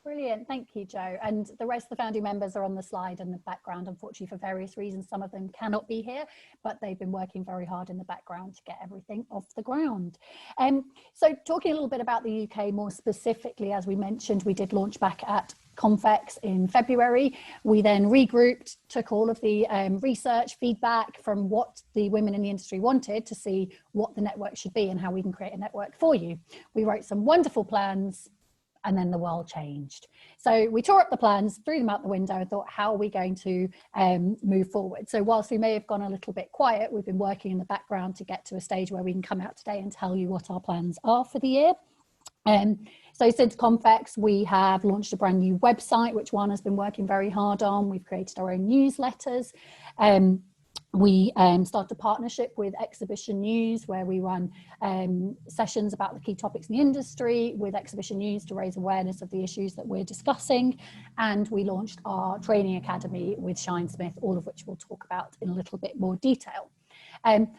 Brilliant, thank you, Jo. And the rest of the founding members are on the slide in the background. Unfortunately, for various reasons, some of them cannot be here, but they've been working very hard in the background to get everything off the ground. So talking a little bit about the UK more specifically, as we mentioned, we did launch back at Confex in February. We then regrouped, took all of the research feedback from what the women in the industry wanted to see what the network should be and how we can create a network for you. We wrote some wonderful plans, and then the world changed. So we tore up the plans, threw them out the window and thought, how are we going to move forward? So whilst we may have gone a little bit quiet, we've been working in the background to get to a stage where we can come out today and tell you what our plans are for the year. So since Confex, we have launched a brand new website, which Juan has been working very hard on. We've created our own newsletters. We started a partnership with Exhibition News, where we run sessions about the key topics in the industry with Exhibition News to raise awareness of the issues that we're discussing. And we launched our training academy with Shinesmith, all of which we'll talk about in a little bit more detail.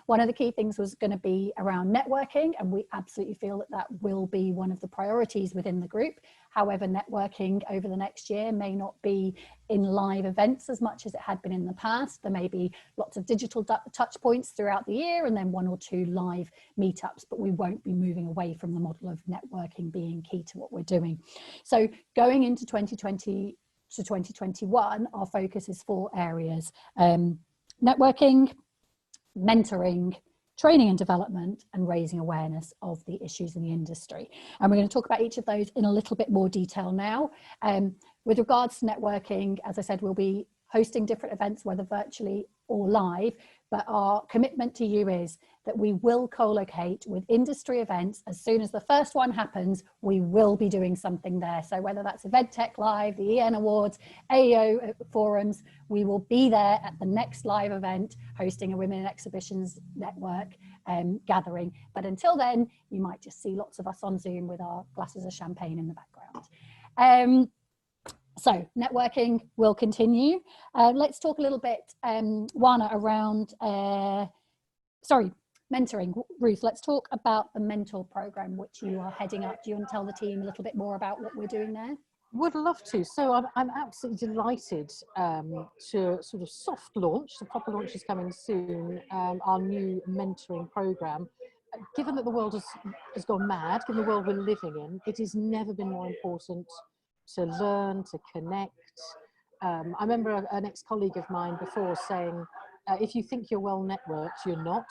One of the key things was going to be around networking, and we absolutely feel that that will be one of the priorities within the group. However, networking over the next year may not be in live events as much as it had been in the past. There may be lots of digital touch points throughout the year and then 1 or 2 live meetups, but we won't be moving away from the model of networking being key to what we're doing. So going into 2020 to 2021, our focus is 4 areas: networking, mentoring, training and development, and raising awareness of the issues in the industry. And we're going to talk about each of those in a little bit more detail now. With regards to networking, as I said, we'll be hosting different events, whether virtually or live, but our commitment to you is that we will co-locate with industry events. As soon as the first one happens, we will be doing something there. So whether that's EventTech Live, the EN Awards, AEO forums, we will be there at the next live event hosting a Women in Exhibitions network gathering. But until then, you might just see lots of us on Zoom with our glasses of champagne in the background. So networking will continue. Let's talk a little bit, Juana, around, mentoring. Ruth, let's talk about the mentor program, which you are heading up. Do you want to tell the team a little bit more about what we're doing there? Would love to. So I'm absolutely delighted to sort of soft launch, the proper launch is coming soon, our new mentoring program. Given that the world has gone mad, given the world we're living in, it has never been more important to learn, to connect. I remember an ex-colleague of mine before saying, if you think you're well networked, you're not.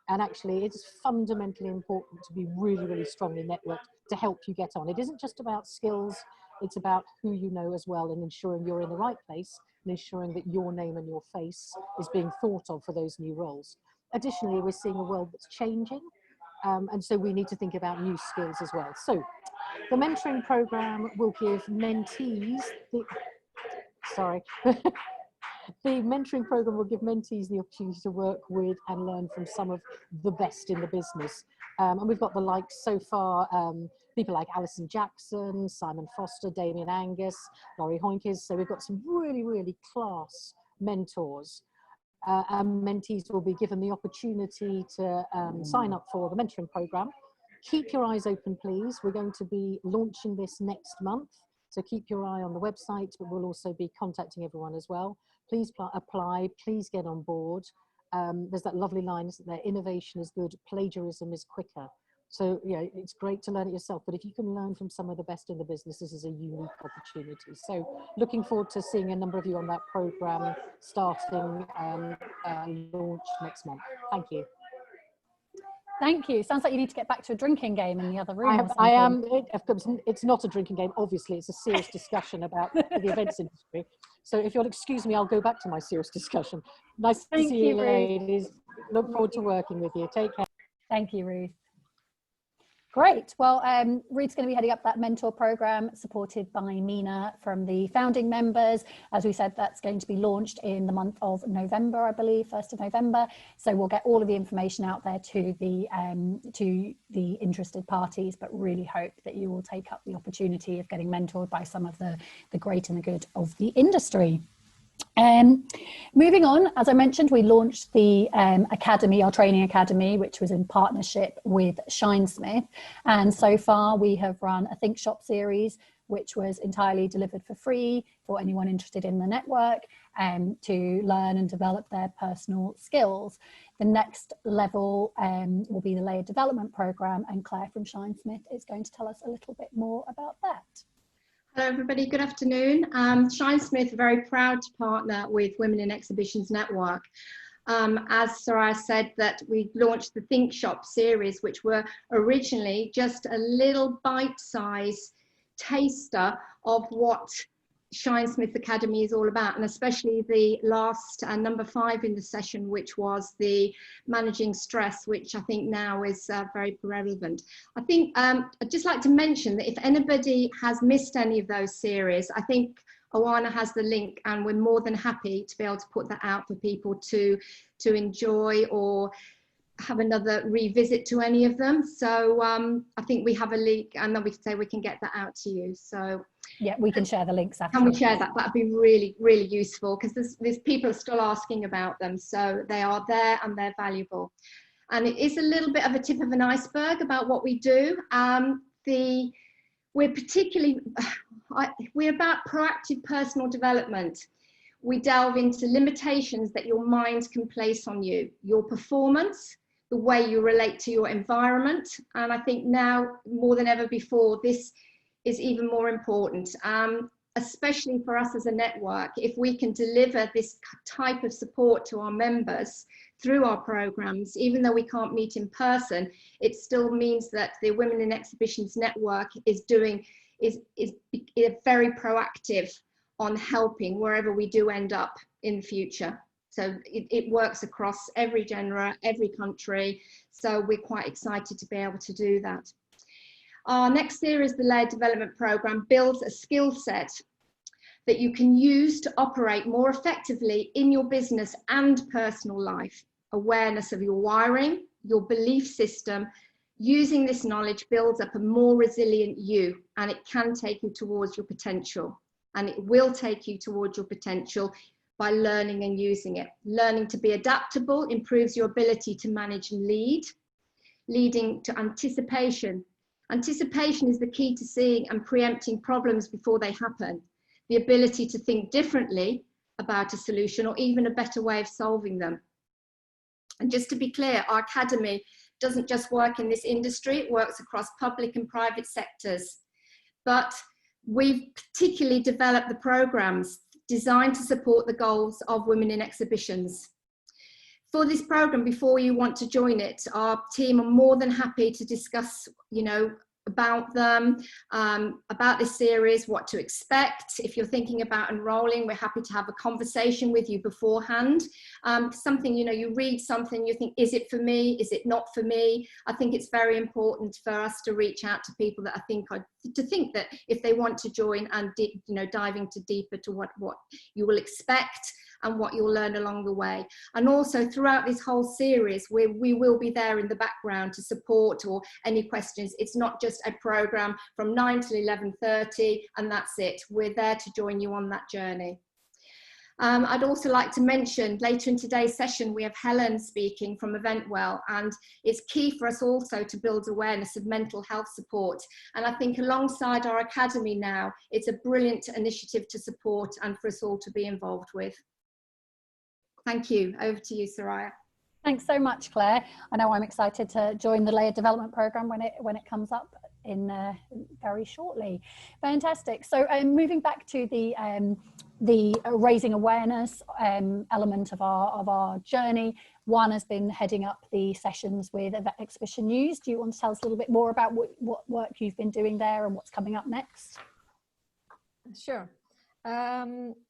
And actually, it's fundamentally important to be really, really strongly networked to help you get on. It isn't just about skills, it's about who you know as well, and ensuring you're in the right place and ensuring that your name and your face is being thought of for those new roles. Additionally, we're seeing a world that's changing, and so we need to think about new skills as well. So the mentoring program will give mentees the mentoring program will give mentees the opportunity to work with and learn from some of the best in the business. And we've got the likes so far, people like Alison Jackson, Simon Foster, Damien Angus, Laurie Hoinkes. So we've got some really, really class mentors. And mentees will be given the opportunity to sign up for the mentoring program. Keep your eyes open, please. We're going to be launching this next month. So keep your eye on the website, but we'll also be contacting everyone as well. Please apply, please get on board. There's that lovely line, isn't there? Innovation is good, plagiarism is quicker. So, you know, it's great to learn it yourself, but if you can learn from some of the best in the business, this is a unique opportunity. So looking forward to seeing a number of you on that program starting launch next month. Thank you. Thank you. Sounds like you need to get back to a drinking game in the other room. I am. It's not a drinking game, obviously. It's a serious discussion about the events industry. So if you'll excuse me, I'll go back to my serious discussion. Nice to see you, ladies. Look forward to working with you. Take care. Thank you, Ruth. Great. Well, Ruth's going to be heading up that mentor program supported by Mina from the founding members. As we said, that's going to be launched in the month of November, I believe, 1st of November. So we'll get all of the information out there to the interested parties, but really hope that you will take up the opportunity of getting mentored by some of the great and the good of the industry. Moving on, as I mentioned, we launched the academy, our training academy, which was in partnership with Shinesmith. And so far we have run a Think Shop series which was entirely delivered for free for anyone interested in the network to learn and develop their personal skills. The next level will be the layered development program, and Claire from Shinesmith is going to tell us a little bit more about that. Hello everybody, good afternoon. Shinesmith are very proud to partner with Women in Exhibitions Network. As Soraya said, that we launched the Think Shop series, which were originally just a little bite-sized taster of what Shinesmith Academy is all about, and especially the last number 5 in the session, which was the managing stress, which I think now is very relevant. I think I'd just like to mention that if anybody has missed any of those series, I think Oana has the link, and we're more than happy to be able to put that out for people to enjoy or have another revisit to any of them. So I think we have a link, and then we can say we can get that out to you. So yeah, we can share the links after. Can we share that? That'd be really, really useful, because there's people are still asking about them. So they are there and they're valuable. And it is a little bit of a tip of an iceberg about what we do. We're about proactive personal development. We delve into limitations that your mind can place on you, your performance, the way you relate to your environment. And I think now more than ever before, this is even more important, especially for us as a network. If we can deliver this type of support to our members through our programs, even though we can't meet in person, it still means that the Women in Exhibitions Network is very proactive on helping wherever we do end up in the future. So it works across every genre, every country. So we're quite excited to be able to do that. Our next series, the Layered Development Program, builds a skill set that you can use to operate more effectively in your business and personal life. Awareness of your wiring, your belief system. Using this knowledge builds up a more resilient you, and it can take you towards your potential. And it will take you towards your potential by learning and using it. Learning to be adaptable improves your ability to manage and lead, leading to anticipation. Anticipation is the key to seeing and preempting problems before they happen. The ability to think differently about a solution or even a better way of solving them. And just to be clear, our academy doesn't just work in this industry, it works across public and private sectors. But we've particularly developed the programs designed to support the goals of Women in Exhibitions. For this program, before you want to join it, our team are more than happy to discuss, about them, about this series, what to expect. If you're thinking about enrolling, we're happy to have a conversation with you beforehand. Something, you read something, you think, is it for me? Is it not for me? I think it's very important for us to reach out to people that think that if they want to join and dive into deeper to what you will expect and what you'll learn along the way. And also throughout this whole series, we will be there in the background to support or any questions. It's not just a program from 9 till 11:30 and that's it. We're there to join you on that journey. I'd also like to mention later in today's session, we have Helen speaking from Eventwell, and it's key for us also to build awareness of mental health support. And I think alongside our academy now, it's a brilliant initiative to support and for us all to be involved with. Thank you. Over to you, Soraya. Thanks so much, Claire. I know I'm excited to join the Layered Development Programme when it comes up in very shortly. Fantastic. So moving back to the raising awareness element of our journey, Juan has been heading up the sessions with Exhibition News. Do you want to tell us a little bit more about what work you've been doing there and what's coming up next? Sure.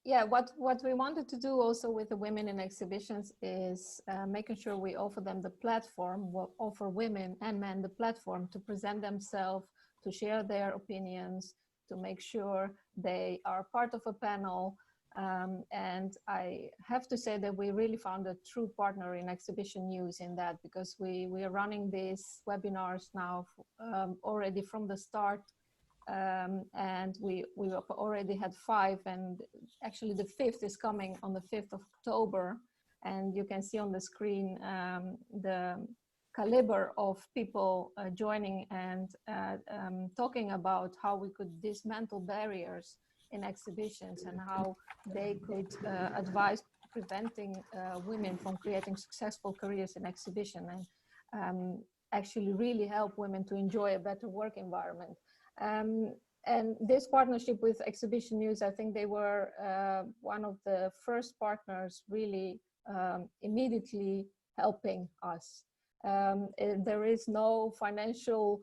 Yeah, what we wanted to do also with the Women in Exhibitions is making sure we offer them the platform, offer women and men the platform to present themselves, to share their opinions, to make sure they are part of a panel. And I have to say that we really found a true partner in Exhibition News in that, because we are running these webinars now already from the start. And we already had 5, and actually the 5th is coming on the 5th of October, and you can see on the screen caliber of people joining and talking about how we could dismantle barriers in exhibitions and how they could advise preventing women from creating successful careers in exhibition and actually really help women to enjoy a better work environment. And this partnership with Exhibition News, I think they were one of the first partners really immediately helping us. There is no financial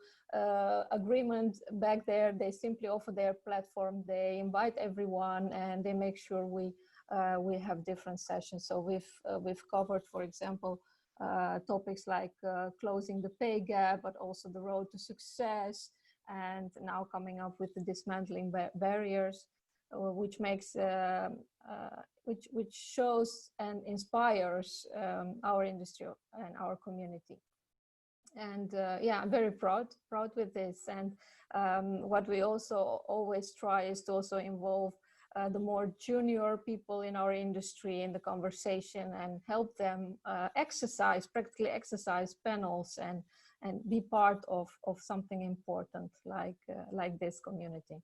agreement back there. They simply offer their platform. They invite everyone and they make sure we have different sessions. So we've covered, for example, topics like closing the pay gap, but also the road to success, and now coming up with the dismantling barriers, which makes which shows and inspires our industry and our community. And yeah, I'm very proud with this. And what we also always try is to also involve the more junior people in our industry in the conversation and help them practically exercise panels and be part of something important like this community.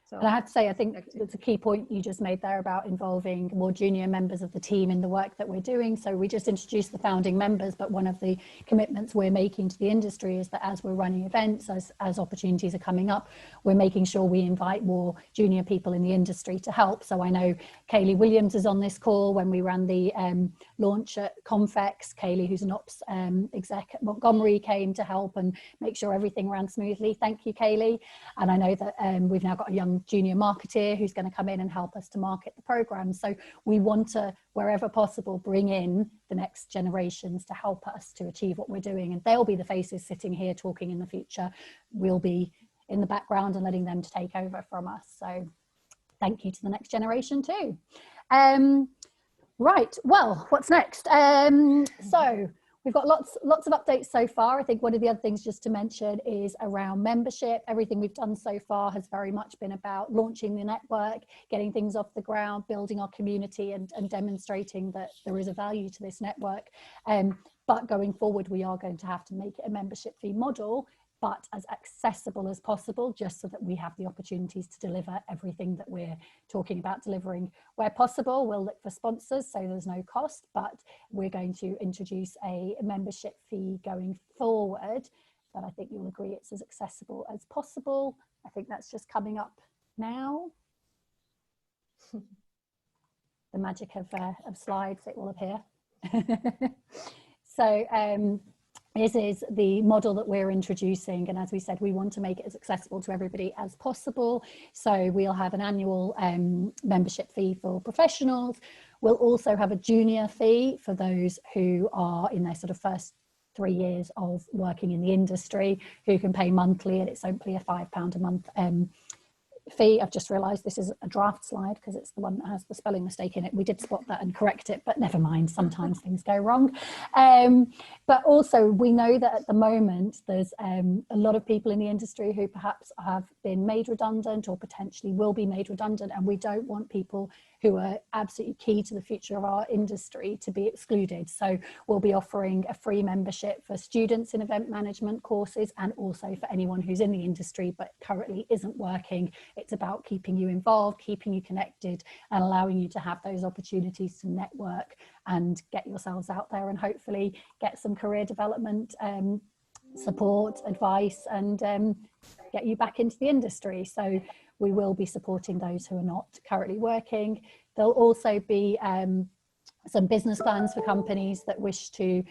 So, and I have to say, I think it's a key point you just made there about involving more junior members of the team in the work that we're doing. So we just introduced the founding members, but one of the commitments we're making to the industry is that as we're running events, as opportunities are coming up, we're making sure we invite more junior people in the industry to help. So I know Kaylee Williams is on this call. When we ran the launch at Confex, Kaylee, who's an ops exec at Montgomery, came to help and make sure everything ran smoothly. Thank you, Kaylee. And I know that we've now got a young junior marketeer who's going to come in and help us to market the program. So we want to, wherever possible, bring in the next generations to help us to achieve what we're doing. And they'll be the faces sitting here talking in the future. We'll be in the background and letting them to take over from us. So thank you to the next generation too. Right, well, what's next? So we've got lots of updates so far. I think one of the other things just to mention is around membership. Everything we've done so far has very much been about launching the network, getting things off the ground, building our community and demonstrating that there is a value to this network. But going forward, we are going to have to make it a membership fee model, but as accessible as possible, just so that we have the opportunities to deliver everything that we're talking about delivering. Where possible, we'll look for sponsors, so there's no cost, but we're going to introduce a membership fee going forward, but I think you'll agree it's as accessible as possible. I think that's just coming up now. The magic of slides, it will appear. So, this is the model that we're introducing, and as we said, we want to make it as accessible to everybody as possible. So we'll have an annual membership fee for professionals. We'll also have a junior fee for those who are in their sort of first 3 years of working in the industry, who can pay monthly, and it's simply a £5 a month fee. I've just realized this is a draft slide because it's the one that has the spelling mistake in it. We did spot that and correct it, but never mind, sometimes things go wrong. But also we know that at the moment there's a lot of people in the industry who perhaps have been made redundant or potentially will be made redundant, and we don't want people who are absolutely key to the future of our industry to be excluded. So we'll be offering a free membership for students in event management courses, and also for anyone who's in the industry but currently isn't working. It's about keeping you involved, keeping you connected, and allowing you to have those opportunities to network and get yourselves out there and hopefully get some career development support, advice, and get you back into the industry. So we will be supporting those who are not currently working. There'll also be some business plans for companies that wish to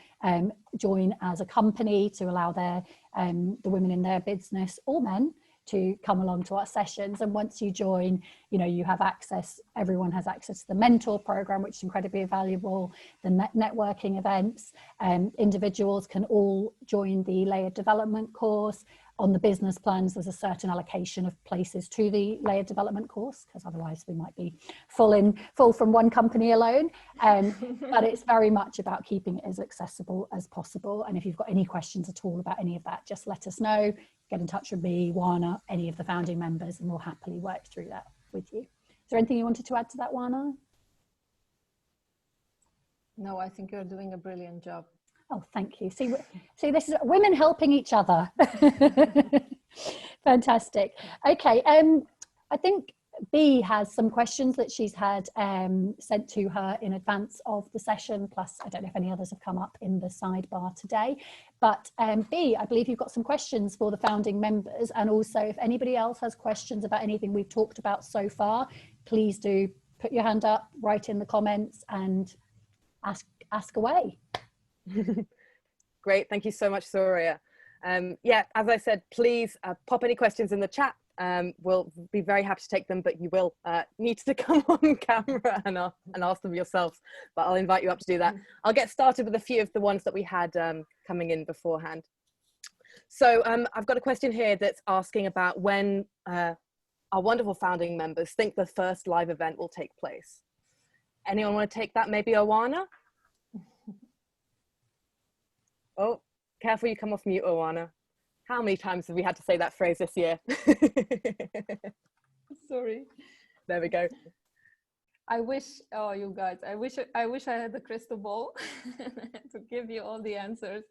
join as a company to allow their the women in their business, or men, to come along to our sessions. And once you join, you know, you have access, everyone has access to the mentor program, which is incredibly valuable, the networking events. Individuals can all join the layered development course. On the business plans, there's a certain allocation of places to the layered development course, because otherwise we might be full from one company alone. But it's very much about keeping it as accessible as possible. And if you've got any questions at all about any of that, just let us know. Get in touch with me, Wana, any of the founding members, and we'll happily work through that with you. Is there anything you wanted to add to that, Wana? No, I think you're doing a brilliant job. Oh, thank you. See, this is women helping each other. Fantastic. Okay, I think B has some questions that she's had sent to her in advance of the session, plus I don't know if any others have come up in the sidebar today. But B, I believe you've got some questions for the founding members, and also if anybody else has questions about anything we've talked about so far, please do put your hand up, write in the comments and ask away. Great, thank you so much, Soraya. Yeah, as I said, please pop any questions in the chat. We'll be very happy to take them, but you will need to come on camera and ask them yourselves, but I'll invite you up to do that. I'll get started with a few of the ones that we had coming in beforehand. So I've got a question here that's asking about when our wonderful founding members think the first live event will take place. Anyone want to take that? Maybe Owana? Oh, careful you come off mute, Owana. How many times have we had to say that phrase this year? Sorry. There we go. I wish, oh, you guys, I wish I had the crystal ball to give you all the answers.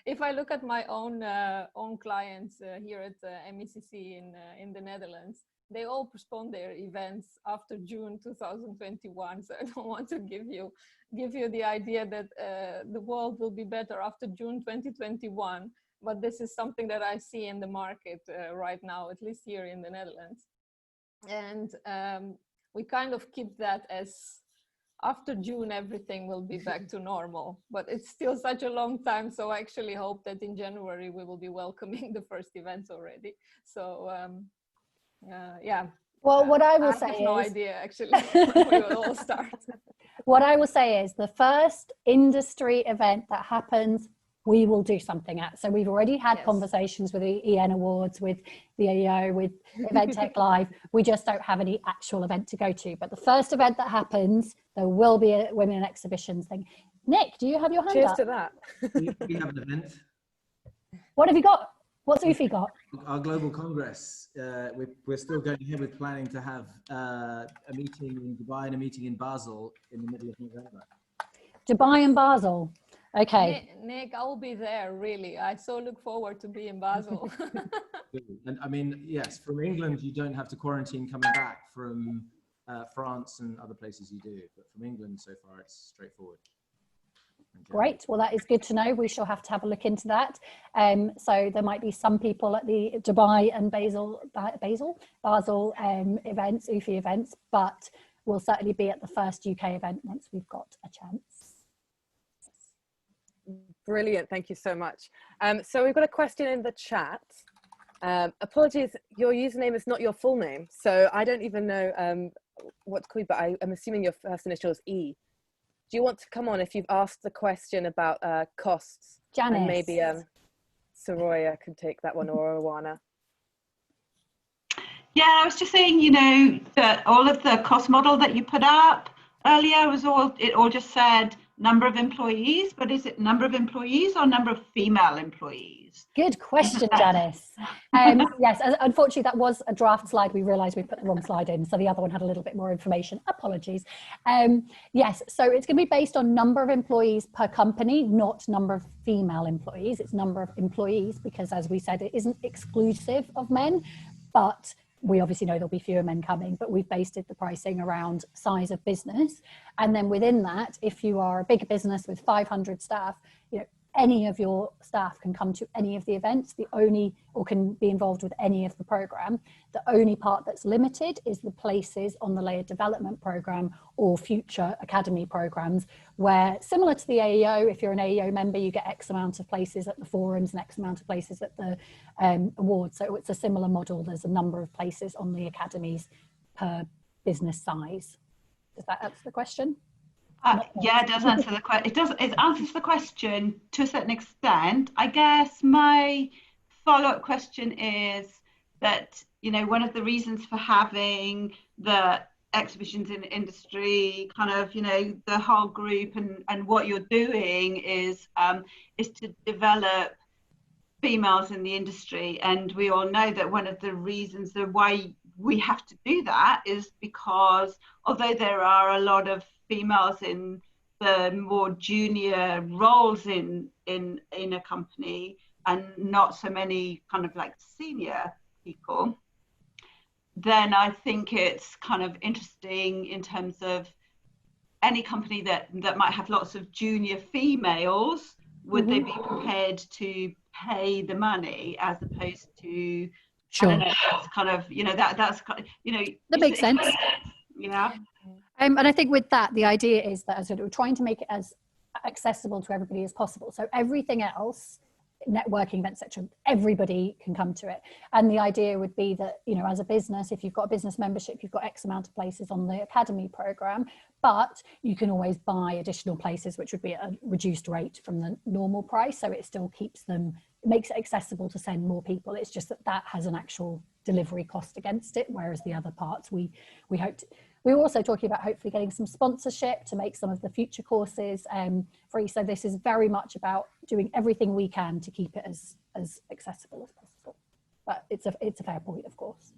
If I look at my own clients here at MECC in the Netherlands, they all postpone their events after June 2021. So I don't want to give you the idea that the world will be better after June 2021. But this is something that I see in the market right now, at least here in the Netherlands. And we kind of keep that as after June, everything will be back to normal, but it's still such a long time. So I actually hope that in January, we will be welcoming the first events already. So yeah. Well, what I will say have is no idea actually when we will all start. What I will say is the first industry event that happens, we will do something at. So we've already had conversations with the EN Awards, with the AEO, with Event Tech Live. We just don't have any actual event to go to. But the first event that happens, there will be a Women in Exhibitions thing. Nick, do you have your hand Cheers up? to that. We have an event. What have you got? What's Ufi got? Our global congress. We're still going ahead with planning to have a meeting in Dubai and a meeting in Basel in the middle of November. Dubai and Basel. Okay. Nick, I will be there, really. I so look forward to be in Basel. And I mean, yes, from England, you don't have to quarantine coming back. From France and other places you do, but from England so far, it's straightforward. Great. Well, that is good to know. We shall have to have a look into that. So there might be some people at the Dubai and Basel events, UFI events, but we'll certainly be at the first UK event once we've got a chance. Brilliant, thank you so much. So we've got a question in the chat. Apologies, your username is not your full name, so I don't even know what to call you, but I'm assuming your first initial is E. Do you want to come on if you've asked the question about costs? Janice. And maybe Soraya can take that one, or Owana. Yeah, I was just saying, you know, that all of the cost model that you put up earlier was it all just said number of employees, but is it number of employees or number of female employees? Good question, Janice. Yes, unfortunately, that was a draft slide. We realised we put the wrong slide in, so the other one had a little bit more information. Apologies. Yes, so it's going to be based on number of employees per company, not number of female employees. It's number of employees because, as we said, it isn't exclusive of men, but we obviously know there'll be fewer men coming, but we've based the pricing around size of business. And then within that, if you are a bigger business with 500 staff, you know, any of your staff can come to any of the events, or can be involved with any of the program. The only part that's limited is the places on the layered development program or future academy programs, where similar to the AEO, if you're an AEO member, you get X amount of places at the forums and X amount of places at the awards. So it's a similar model. There's a number of places on the academies per business size. Does that answer the question? Yeah, it does answer the question. It answers the question to a certain extent. I guess my follow-up question is that, you know, one of the reasons for having the exhibitions in the industry, kind of, you know, the whole group and what you're doing is to develop females in the industry. And we all know that one of the reasons that why we have to do that is because although there are a lot of females in the more junior roles in a company and not so many kind of like senior people, then I think it's kind of interesting in terms of any company that might have lots of junior females, would they be prepared to pay the money as opposed to, Sure. I don't know, that's kind of, that's kind of, That makes sense. Yeah. And I think with that, the idea is that we're trying to make it as accessible to everybody as possible. So everything else, networking events, etc., everybody can come to it. And the idea would be that, as a business, if you've got a business membership, you've got X amount of places on the academy program, but you can always buy additional places, which would be at a reduced rate from the normal price. So it still makes it accessible to send more people. It's just that has an actual delivery cost against it, whereas the other parts we hoped. We're also talking about hopefully getting some sponsorship to make some of the future courses free. So this is very much about doing everything we can to keep it as accessible as possible. But it's a fair point, of course.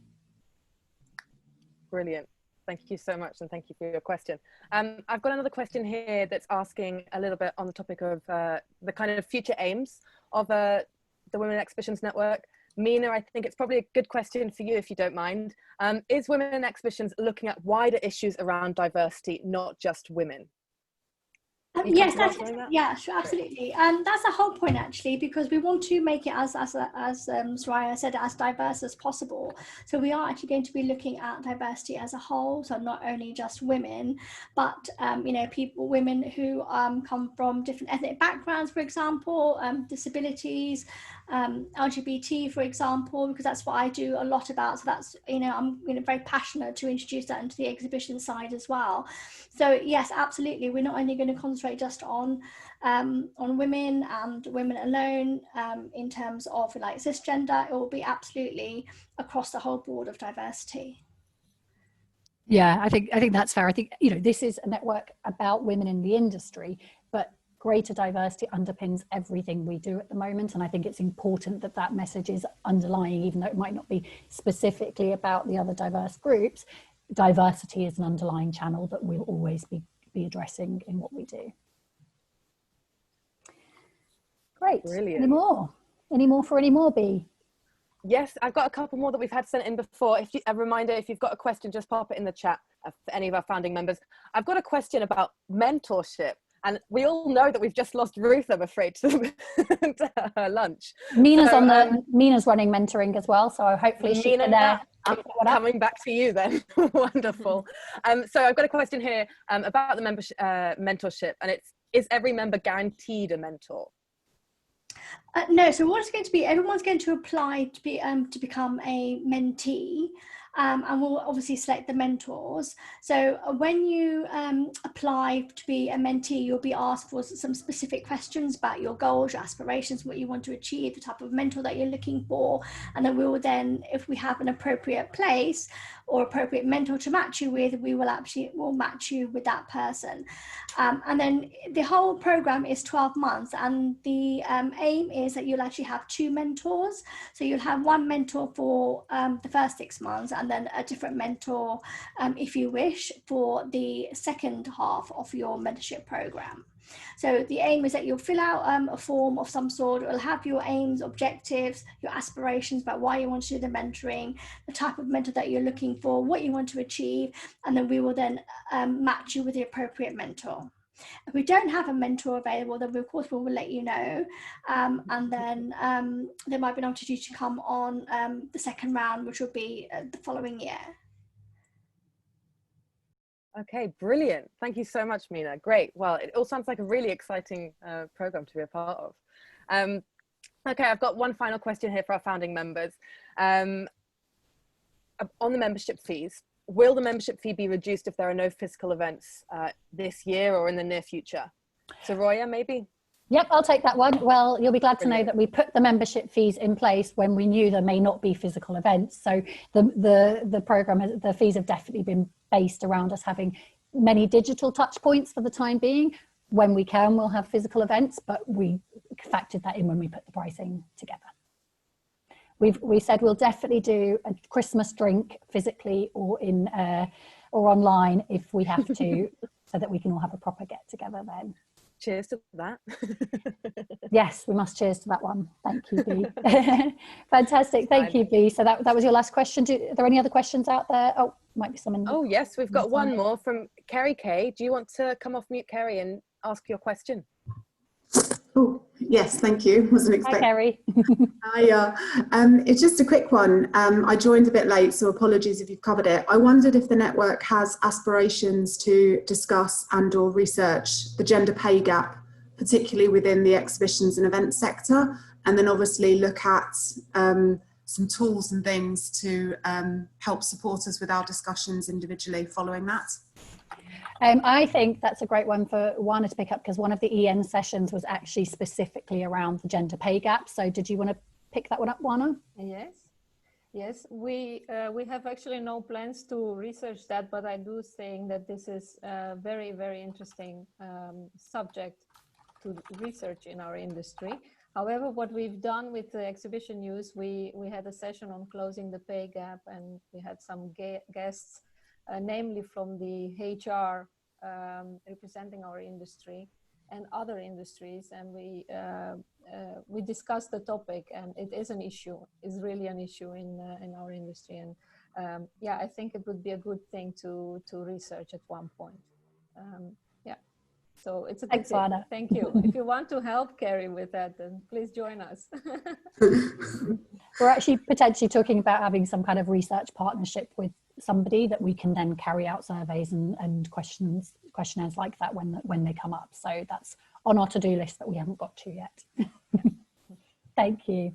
Brilliant. Thank you so much, and thank you for your question. I've got another question here that's asking a little bit on the topic of the kind of future aims of the Women in Exhibitions Network. Mina, I think it's probably a good question for you, if you don't mind. Is Women in Exhibitions looking at wider issues around diversity, not just women? Yes, yeah, sure, absolutely. That's the whole point, actually, because we want to make it as Soraya said, as diverse as possible. So we are actually going to be looking at diversity as a whole, so not only just women, but women who come from different ethnic backgrounds, for example, disabilities, LGBT, for example, because that's what I do a lot about. So that's, I'm very passionate to introduce that into the exhibition side as well. So yes, absolutely, we're not only going to concentrate just on women and women alone in terms of like cisgender. It will be absolutely across the whole board of diversity. Yeah, I think that's fair. I think this is a network about women in the industry, but greater diversity underpins everything we do at the moment, and I think it's important that that message is underlying, even though it might not be specifically about the other diverse groups. Diversity is an underlying channel that we'll always be addressing in what we do. Great. Brilliant. Any more, B? Yes, I've got a couple more that we've had sent in before. A reminder, if you've got a question, just pop it in the chat for any of our founding members. I've got a question about mentorship. And we all know that we've just lost Ruth, I'm afraid, to her lunch. Mina's Mina's running mentoring as well, so hopefully she can. I'm coming back to you then. Wonderful. So I've got a question here about the mentorship, and is every member guaranteed a mentor? No, so what it's going to be, everyone's going to apply to be to become a mentee. And we'll obviously select the mentors. So when you apply to be a mentee, you'll be asked for some specific questions about your goals, your aspirations, what you want to achieve, the type of mentor that you're looking for. And then we will then, if we have an appropriate place or appropriate mentor to match you with, we'll match you with that person. And then the whole program is 12 months. And the aim is that you'll actually have 2 mentors. So you'll have one mentor for the first 6 months, and then a different mentor, if you wish, for the second half of your mentorship program. So the aim is that you'll fill out a form of some sort. It'll have your aims, objectives, your aspirations about why you want to do the mentoring, the type of mentor that you're looking for, what you want to achieve, and then we will then match you with the appropriate mentor. If we don't have a mentor available, then of course we will let you know, and then there might be an opportunity to come on the second round, which will be the following year. Okay, brilliant. Thank you so much, Mina. Great. Well, it all sounds like a really exciting program to be a part of. Okay, I've got one final question here for our founding members. On the membership fees, will the membership fee be reduced if there are no physical events this year or in the near future? Soraya, maybe? Yep, I'll take that one. Well, you'll be glad to know that we put the membership fees in place when we knew there may not be physical events. So the program, the fees have definitely been based around us having many digital touch points for the time being. When we can, we'll have physical events, but we factored that in when we put the pricing together. We said we'll definitely do a Christmas drink physically or in or online if we have to so that we can all have a proper get together then. Cheers to that. Yes, we must cheers to that one. Thank you, Bea. Fantastic. Thank you, Bea. So that was your last question. Are there any other questions out there? Oh, might be some in the Oh, yes, we've got one more from Kerry K. Do you want to come off mute, Kerry, and ask your question? Oh, yes, thank you. Wasn't expecting. Hi, Kerry. Hi, it's just a quick one. I joined a bit late, so apologies if you've covered it. I wondered if the network has aspirations to discuss and/or research the gender pay gap, particularly within the exhibitions and events sector, and then obviously look at some tools and things to help support us with our discussions individually following that. I think that's a great one for Wana to pick up, because one of the EN sessions was actually specifically around the gender pay gap. So did you want to pick that one up, Wana? Yes, we have actually no plans to research that, but I do think that this is a very, very interesting subject to research in our industry. However, what we've done with the exhibition news, we had a session on closing the pay gap, and we had some guests, namely from the HR representing our industry and other industries, and we discussed the topic, and it is an issue. It's really an issue in our industry, and yeah, I think it would be a good thing to research at one point. Yeah, so it's a good thing. Thank you. If you want to help Kerry with that, then please join us. We're actually potentially talking about having some kind of research partnership with somebody that we can then carry out surveys and questionnaires like that when they come up. So that's on our to-do list that we haven't got to yet. Thank you.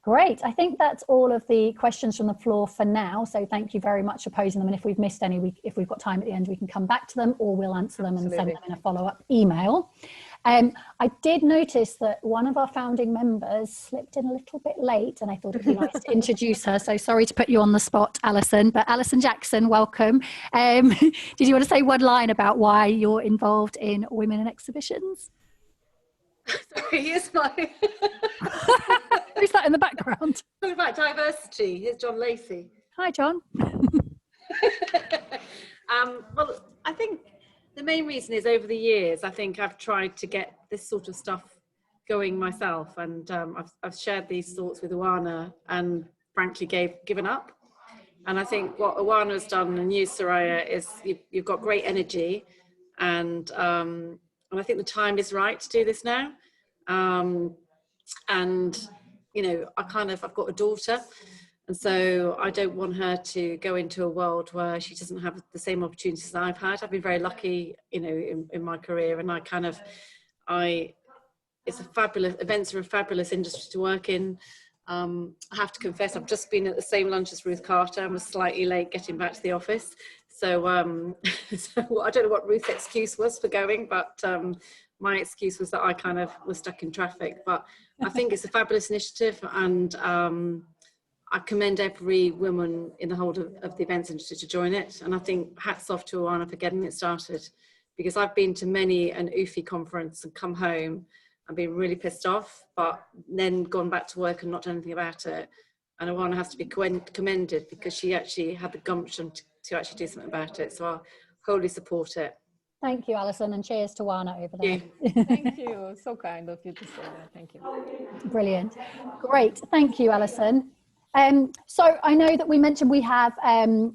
Great. I think that's all of the questions from the floor for now. So thank you very much for posing them. And if we've missed any, if we've got time at the end, we can come back to them, or we'll answer them and send them in a follow-up email. I did notice that one of our founding members slipped in a little bit late, and I thought it'd be nice to introduce her. So sorry to put you on the spot, Alison, but Alison Jackson, welcome. Did you want to say one line about why you're involved in Women in Exhibitions? Sorry, here's my... Who's that in the background? Talking about diversity, here's John Lacey. Hi, John. Well, I think the main reason is over the years, I think I've tried to get this sort of stuff going myself, and I've shared these thoughts with Oana and frankly given up. And I think what Oana has done and you, Soraya, is you've got great energy, and I think the time is right to do this now. And you know, I've got a daughter, and so I don't want her to go into a world where she doesn't have the same opportunities that I've had. I've been very lucky, you know, in my career, and events are a fabulous industry to work in. I have to confess, I've just been at the same lunch as Ruth Carter and was slightly late getting back to the office. So, so I don't know what Ruth's excuse was for going, but my excuse was that I kind of was stuck in traffic. But I think it's a fabulous initiative, and I commend every woman in the whole of the events industry to join it. And I think hats off to Oana for getting it started, because I've been to many an UFI conference and come home and been really pissed off, but then gone back to work and not done anything about it. And Oana has to be commended, because she actually had the gumption to actually do something about it. So I'll wholly support it. Thank you, Alison, and cheers to Oana over there. Thank you. So kind of you to say that. Thank you. Brilliant. Great. Thank you, Alison. So I know that we mentioned we have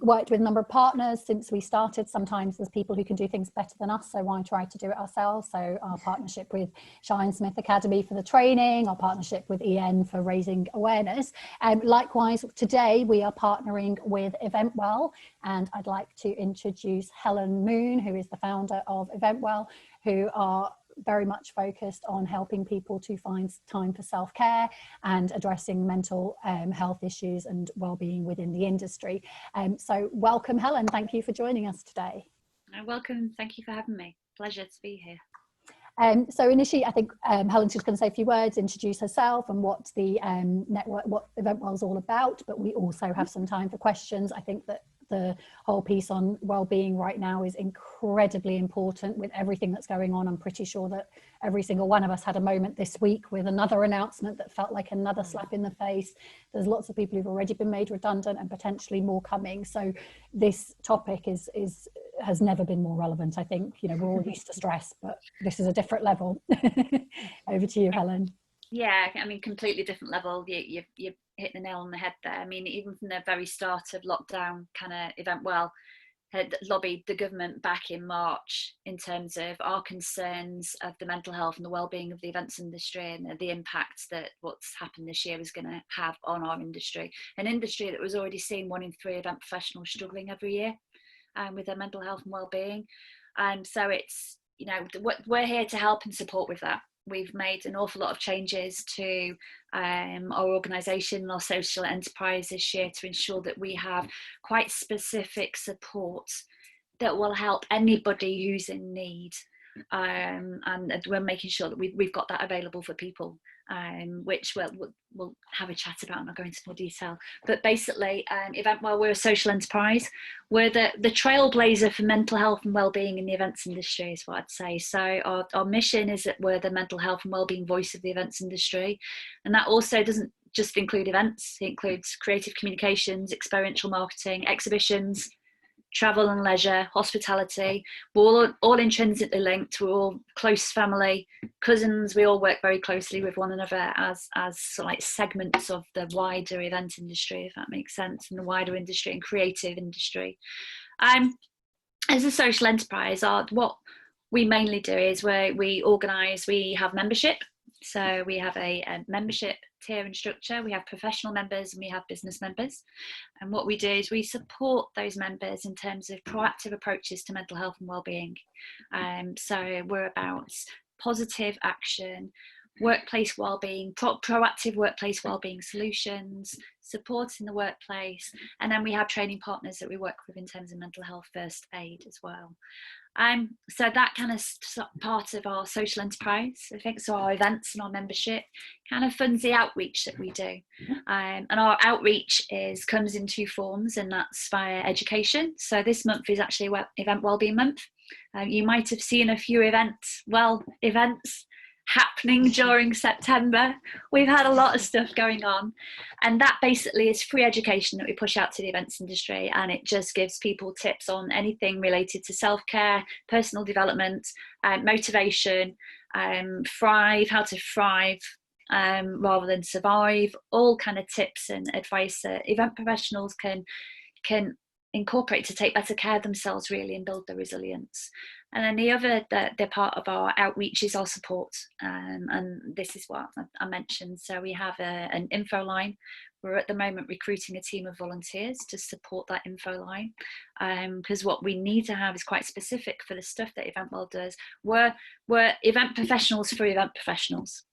worked with a number of partners since we started. Sometimes there's people who can do things better than us, so why try to do it ourselves? So our partnership with Shine Smith Academy for the training, our partnership with EN for raising awareness. Likewise, today we are partnering with Eventwell, and I'd like to introduce Helen Moon, who is the founder of Eventwell, who are very much focused on helping people to find time for self-care and addressing mental health issues and well-being within the industry. So welcome, Helen. Thank you for joining us today. Welcome. Thank you for having me. Pleasure to be here. So initially, I think Helen's just going to say a few words, introduce herself and what the network, what Eventwell is all about, but we also have some time for questions. I think that the whole piece on well-being right now is incredibly important with everything that's going on. I'm pretty sure that every single one of us had a moment this week with another announcement that felt like another slap in the face. There's lots of people who've already been made redundant and potentially more coming. So this topic is has never been more relevant. I think, you know, we're all used to stress, but this is a different level. Over to you, Helen. Yeah, I mean, completely different level. You hit the nail on the head there. I mean, even from the very start of lockdown kind of event, well, had lobbied the government back in March in terms of our concerns of the mental health and the well-being of the events industry, and the impact that what's happened this year is going to have on our industry, an industry that was already seeing 1 in 3 event professionals struggling every year with their mental health and well-being. So it's, you know, we're here to help and support with that. We've made an awful lot of changes to our organisation, our social enterprise this year, to ensure that we have quite specific support that will help anybody who's in need. And we're making sure that we've got that available for people, which we'll have a chat about and I'll go into more detail. But basically, Eventwell, we're a social enterprise. We're the trailblazer for mental health and wellbeing in the events industry, is what I'd say. So our mission is that we're the mental health and wellbeing voice of the events industry. And that also doesn't just include events, it includes creative communications, experiential marketing, exhibitions, travel and leisure, hospitality. We're all intrinsically linked. We're all close family, cousins. We all work very closely with one another as sort of like segments of the wider event industry, if that makes sense, and the wider industry and creative industry. As a social enterprise, what we mainly do is we organise, we have membership. So we have a membership tier and structure. We have professional members and we have business members. And what we do is we support those members in terms of proactive approaches to mental health and wellbeing. So we're about positive action, workplace wellbeing, proactive workplace wellbeing solutions, support in the workplace. And then we have training partners that we work with in terms of mental health first aid as well. So that kind of part of our social enterprise, I think, so our events and our membership kind of funds the outreach that we do. And our outreach comes in 2 forms, and that's via education. So this month is actually Event Wellbeing Month. You might have seen a few events happening during September. We've had a lot of stuff going on, and that basically is free education that we push out to the events industry, and it just gives people tips on anything related to self-care, personal development, motivation, how to thrive rather than survive, all kind of tips and advice that event professionals can incorporate to take better care of themselves, really, and build their resilience. And then the part of our outreach is our support, and this is what I mentioned. So we have an info line. We're at the moment recruiting a team of volunteers to support that info line, because what we need to have is quite specific for the stuff that Eventwell does. We're event professionals for event professionals.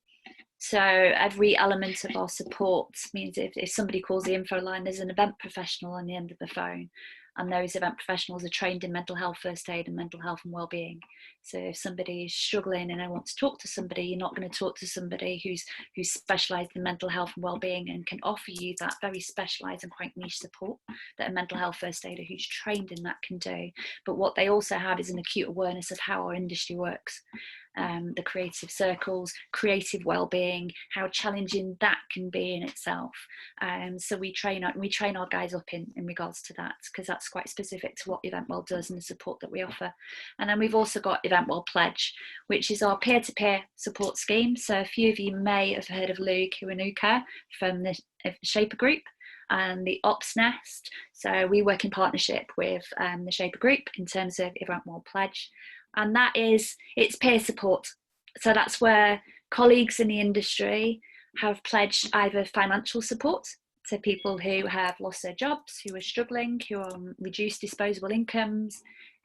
So every element of our support means if somebody calls the info line, there's an event professional on the end of the phone, and those event professionals are trained in mental health first aid and mental health and wellbeing. So if somebody is struggling and they want to talk to somebody, you're not going to talk to somebody who's specialised in mental health and wellbeing and can offer you that very specialised and quite niche support that a mental health first aider who's trained in that can do. But what they also have is an acute awareness of how our industry works. The creative circles, creative well-being, how challenging that can be in itself. So we train our guys up in regards to that, because that's quite specific to what Eventwell does and the support that we offer. And then we've also got Eventwell Pledge, which is our peer-to-peer support scheme. So a few of you may have heard of Luke Iwanuka from the Shaper Group and the Ops Nest. So we work in partnership with the Shaper Group in terms of Eventwell Pledge. And it's peer support. So that's where colleagues in the industry have pledged either financial support to people who have lost their jobs, who are struggling, who are on reduced disposable incomes,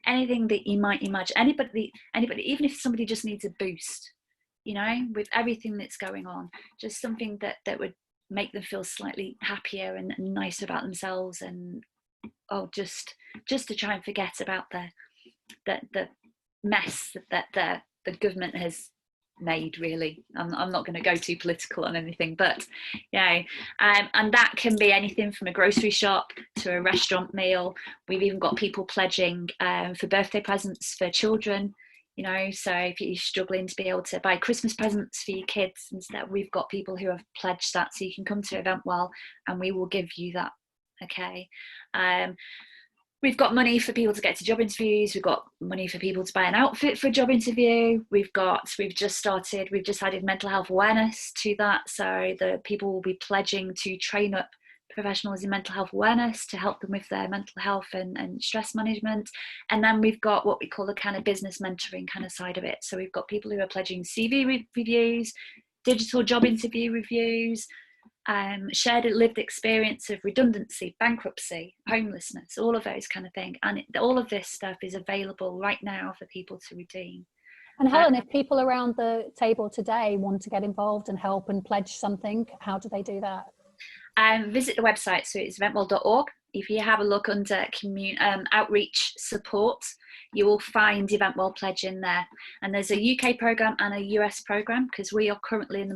anything that you might imagine, anybody, even if somebody just needs a boost, you know, with everything that's going on, just something that would make them feel slightly happier and nicer about themselves, and just to try and forget about the mess that the government has made, really. I'm not going to go too political on anything, but and that can be anything from a grocery shop to a restaurant meal. We've even got people pledging for birthday presents for children, you know, so if you're struggling to be able to buy Christmas presents for your kids and stuff, we've got people who have pledged that, so you can come to Eventwell and we will give you that. Okay. We've got money for people to get to job interviews. We've got money for people to buy an outfit for a job interview. We've just added mental health awareness to that. So the people will be pledging to train up professionals in mental health awareness to help them with their mental health and stress management. And then we've got what we call the kind of business mentoring kind of side of it. So we've got people who are pledging CV reviews, digital job interview reviews, shared lived experience of redundancy, bankruptcy, homelessness, all of those kind of things. And all of this stuff is available right now for people to redeem. And Helen, if people around the table today want to get involved and help and pledge something, how do they do that? Visit the website, so it's eventworld.org. If you have a look under outreach support, you will find Event World Pledge in there. And there's a UK program and a US program, because we are currently at the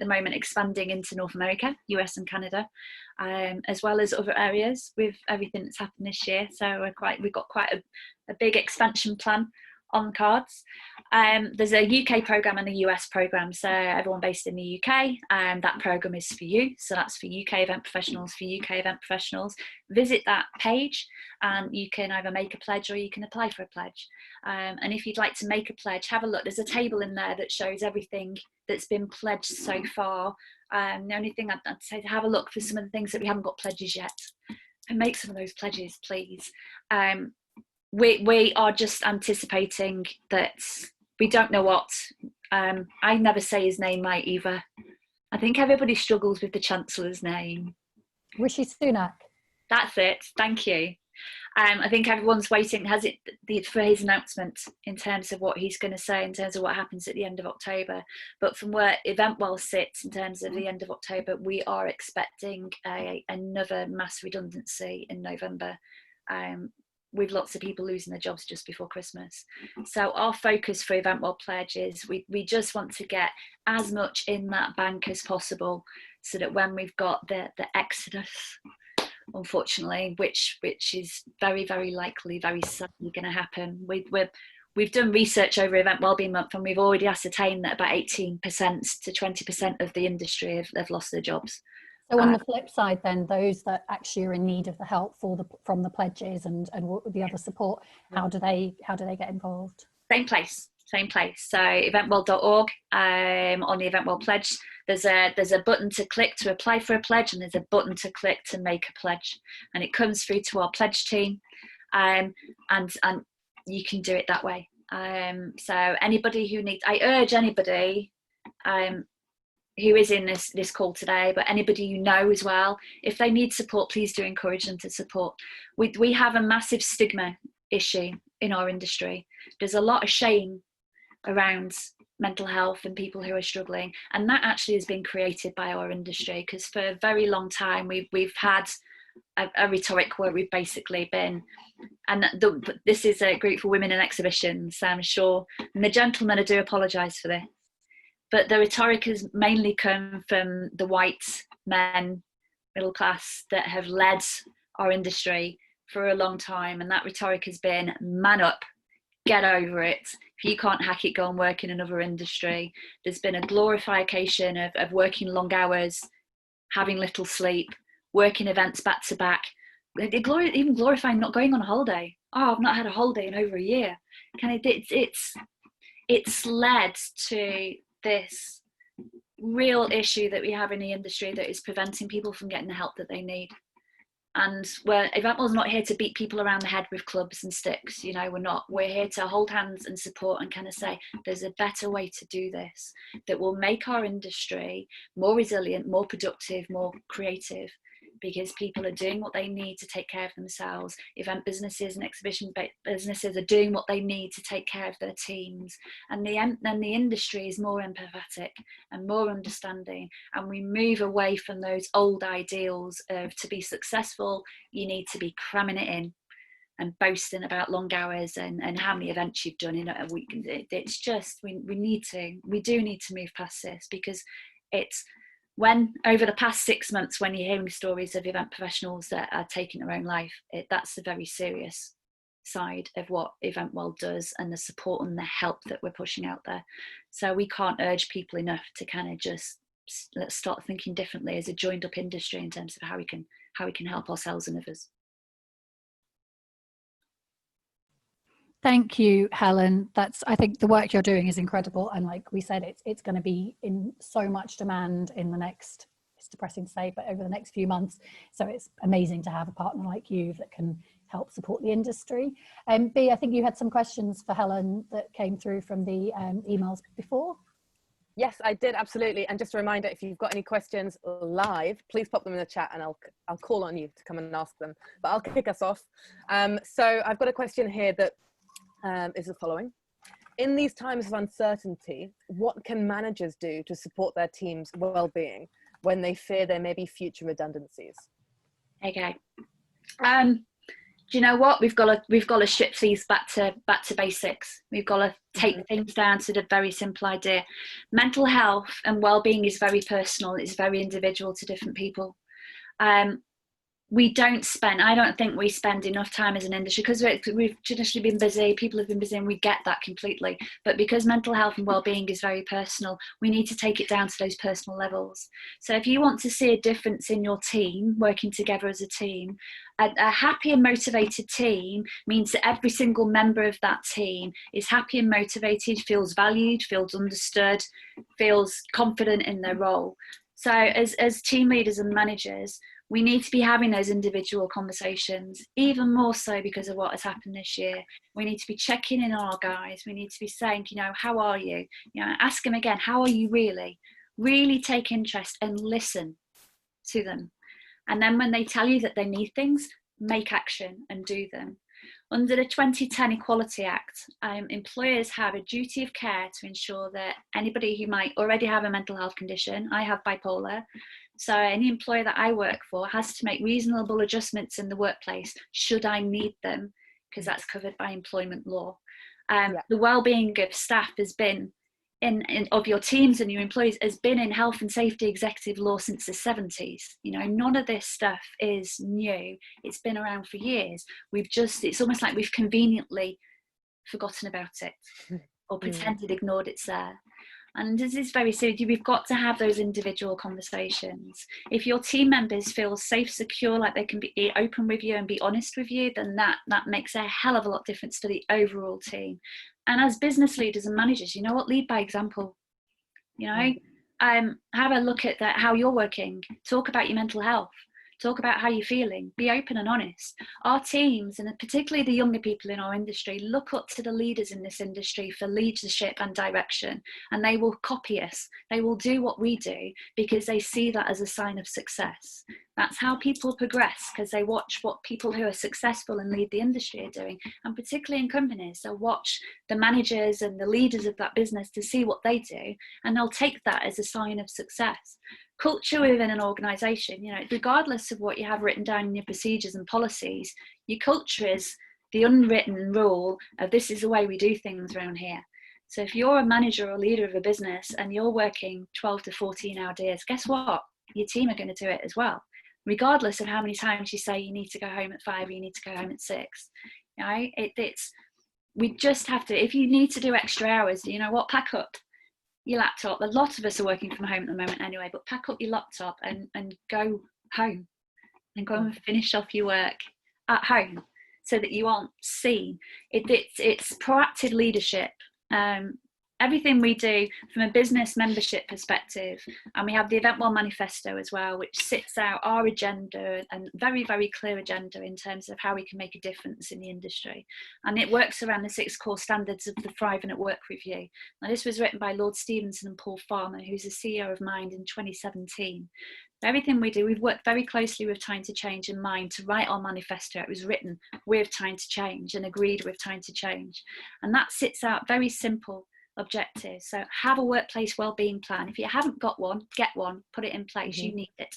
moment expanding into North America, US and Canada, as well as other areas with everything that's happened this year. So we've got quite a big expansion plan on the cards. There's a UK program and a US program, so everyone based in the UK, that program is for you. So that's for UK event professionals, Visit that page and you can either make a pledge or you can apply for a pledge. And if you'd like to make a pledge, have a look. There's a table in there that shows everything that's been pledged so far. The only thing I'd say to have a look for some of the things that we haven't got pledges yet, and make some of those pledges, please. We are just anticipating that we don't know what. I never say his name right either. I think everybody struggles with the Chancellor's name. Rishi Sunak. That's it. Thank you. I think everyone's waiting for his announcement in terms of what he's going to say, in terms of what happens at the end of October. But from where Eventwell sits in terms of the end of October, we are expecting another mass redundancy in November. With lots of people losing their jobs just before Christmas. So our focus for Eventwell Pledge is we just want to get as much in that bank as possible, so that when we've got the exodus, unfortunately, which is very, very likely, very sadly going to happen. We've done research over Event Wellbeing Month, and we've already ascertained that about 18% to 20% of the industry have lost their jobs. So on the flip side then, those that actually are in need of the help from the pledges and the other support, how do they get involved? Same place. So eventworld.org, on the Eventworld Pledge, there's a button to click to apply for a pledge, and there's a button to click to make a pledge, and it comes through to our pledge team, and you can do it that way. So anybody who needs, I urge anybody who is in this call today, but anybody you know as well, if they need support, please do encourage them to support. We have a massive stigma issue in our industry. There's a lot of shame around mental health and people who are struggling, and that actually has been created by our industry, because for a very long time we've had a rhetoric where we've basically been, and this is a group for women in exhibitions, I'm sure, and the gentlemen, I do apologise for this, but the rhetoric has mainly come from the white men, middle class, that have led our industry for a long time. And that rhetoric has been, man up, get over it. If you can't hack it, go and work in another industry. There's been a glorification of working long hours, having little sleep, working events back to back. Even glorifying not going on a holiday. Oh, I've not had a holiday in over a year. It's led to this real issue that we have in the industry that is preventing people from getting the help that they need. And Eventwell's not here to beat people around the head with clubs and sticks, we're not. We're here to hold hands and support and kind of say there's a better way to do this that will make our industry more resilient, more productive, more creative, because people are doing what they need to take care of themselves. Event businesses and exhibition businesses are doing what they need to take care of their teams. And the industry is more empathetic and more understanding. And we move away from those old ideals of, to be successful, you need to be cramming it in and boasting about long hours and how many events you've done in a week. It's just, we do need to move past this, because it's, when over the past 6 months, when you're hearing stories of event professionals that are taking their own life, that's a very serious side of what Eventwell does and the support and the help that we're pushing out there. So we can't urge people enough to kind of just, let's start thinking differently as a joined up industry in terms of how we can help ourselves and others. Thank you, Helen. I think the work you're doing is incredible. And like we said, it's going to be in so much demand in the next, it's depressing to say, but over the next few months. So it's amazing to have a partner like you that can help support the industry. B, I think you had some questions for Helen that came through from the emails before. Yes, I did, absolutely. And just a reminder, if you've got any questions live, please pop them in the chat and I'll call on you to come and ask them. But I'll kick us off. So I've got a question here that is the following. In these times of uncertainty, what can managers do to support their team's well-being when they fear there may be future redundancies? Okay. Do you know what? We've got to strip these back to basics. We've got to take things down to the very simple idea. Mental health and well-being is very personal. It's very individual to different people. I don't think we spend enough time as an industry, because we've traditionally been busy, people have been busy, and we get that completely. But because mental health and well-being is very personal, we need to take it down to those personal levels. So if you want to see a difference in your team, working together as a team, a happy and motivated team means that every single member of that team is happy and motivated, feels valued, feels understood, feels confident in their role. So as team leaders and managers, we need to be having those individual conversations, even more so because of what has happened this year. We need to be checking in on our guys. We need to be saying, how are you? Ask them again, how are you really? Really take interest and listen to them. And then when they tell you that they need things, make action and do them. Under the 2010 Equality Act, employers have a duty of care to ensure that anybody who might already have a mental health condition, I have bipolar, so any employer that I work for has to make reasonable adjustments in the workplace should I need them, because that's covered by employment law. The well-being of staff has been of your teams and your employees has been in health and safety executive law since the 70s. None of this stuff is new. It's been around for years. It's almost like we've conveniently forgotten about it or pretended ignored it's there. And this is very serious. We've got to have those individual conversations. If your team members feel safe, secure, like they can be open with you and be honest with you, then that makes a hell of a lot difference to the overall team. And as business leaders and managers, lead by example. Have a look at how you're working. Talk about your mental health. Talk about how you're feeling. Be open and honest. Our teams, and particularly the younger people in our industry, look up to the leaders in this industry for leadership and direction, and they will copy us. They will do what we do because they see that as a sign of success. That's how people progress, because they watch what people who are successful and lead the industry are doing, and particularly in companies, they'll watch the managers and the leaders of that business to see what they do, and they'll take that as a sign of success. Culture within an organisation, regardless of what you have written down in your procedures and policies, your culture is the unwritten rule of this is the way we do things around here. So if you're a manager or leader of a business and you're working 12 to 14 hour days, guess what? Your team are going to do it as well, regardless of how many times you say you need to go home at 5 or you need to go home at 6. We just have to, if you need to do extra hours, pack up your laptop. A lot of us are working from home at the moment anyway, but pack up your laptop and go home and go and finish off your work at home so that you aren't seen. It's proactive leadership. Everything we do from a business membership perspective, and we have the Event Well Manifesto as well, which sits out our agenda and very, very clear agenda in terms of how we can make a difference in the industry. And it works around the 6 core standards of the Thriving at Work Review. Now, this was written by Lord Stevenson and Paul Farmer, who's the CEO of Mind, in 2017. Everything we do, we've worked very closely with Time to Change in mind to write our manifesto. It was written with Time to Change and agreed with Time to Change. And that sits out very simple objectives. So have a workplace wellbeing plan. If you haven't got one, get one, put it in place. You need it.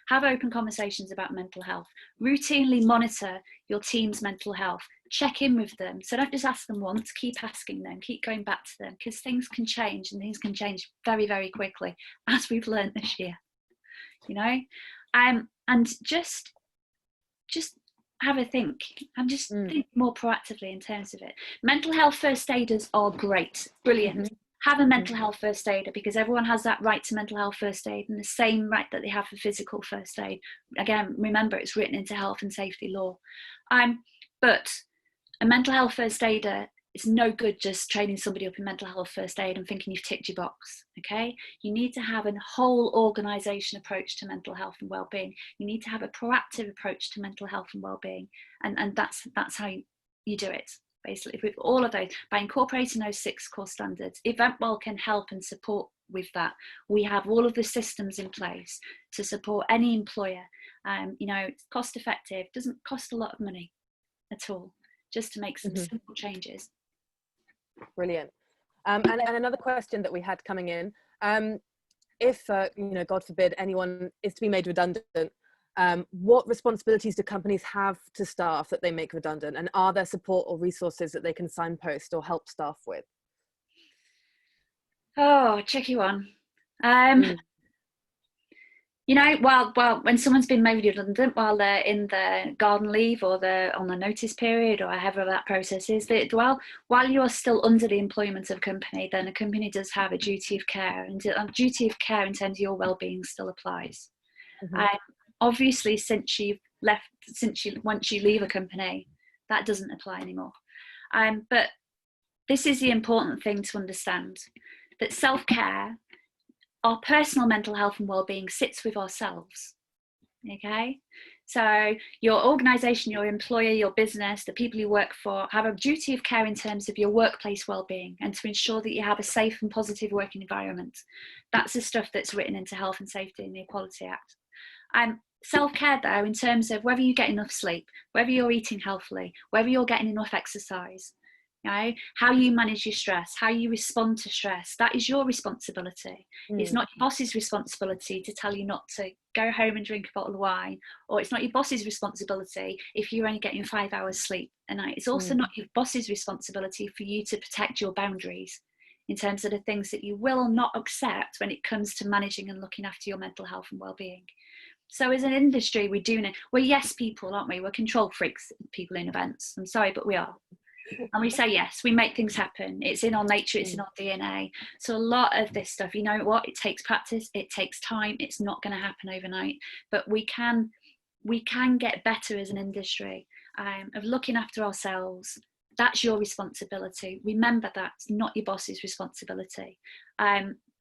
Have open conversations about mental health. Routinely monitor your team's mental health. Check in with them. So don't just ask them once, keep asking them, keep going back to them, because things can change, and things can change very, very quickly, as we've learned this year. And just have a think. I'm just think more proactively in terms of it. Mental health first aiders are great, brilliant. Have a mental health first aider, because everyone has that right to mental health first aid and the same right that they have for physical first aid. Again, remember, it's written into health and safety law. But A mental health first aider, it's no good just training somebody up in mental health first aid and thinking you've ticked your box, okay? You need to have a whole organisation approach to mental health and wellbeing. You need to have a proactive approach to mental health and wellbeing, and that's how you do it, basically, with all of those, by incorporating those 6 core standards. EventWell can help and support with that. We have all of the systems in place to support any employer. You know, it's cost effective, doesn't cost a lot of money at all, just to make some simple changes. Brilliant. And another question that we had coming in, if, you know, God forbid, anyone is to be made redundant, what responsibilities do companies have to staff that they make redundant? And are there support or resources that they can signpost or help staff with? Oh, tricky one. You know, well, when someone's been made redundant while they're in their garden leave or they're on the notice period or however that process is, while you are still under the employment of a company, then a company does have a duty of care, and a duty of care in terms of your well-being still applies. Obviously, once you leave a company, that doesn't apply anymore. But this is the important thing to understand, that self-care, our personal mental health and well-being sits with ourselves, okay? So your organisation, your employer, your business, the people you work for have a duty of care in terms of your workplace well-being and to ensure that you have a safe and positive working environment. That's the stuff that's written into Health and Safety and the Equality Act. Self-care though, in terms of whether you get enough sleep, whether you're eating healthily, whether you're getting enough exercise, you know, how you manage your stress, how you respond to stress, that is your responsibility. It's not your boss's responsibility to tell you not to go home and drink a bottle of wine, or it's not your boss's responsibility if you're only getting 5 hours sleep a night. It's also not your boss's responsibility for you to protect your boundaries in terms of the things that you will not accept when it comes to managing and looking after your mental health and well-being. So as an industry, we're yes people, aren't we? We're control freaks, people in events. I'm sorry, but we are. And we say yes, we make things happen. It's in our nature, it's in our DNA. So a lot of this stuff, you know what, it takes practice, it takes time, it's not going to happen overnight, but we can get better as an industry of looking after ourselves. That's your responsibility. Remember, that's not your boss's responsibility.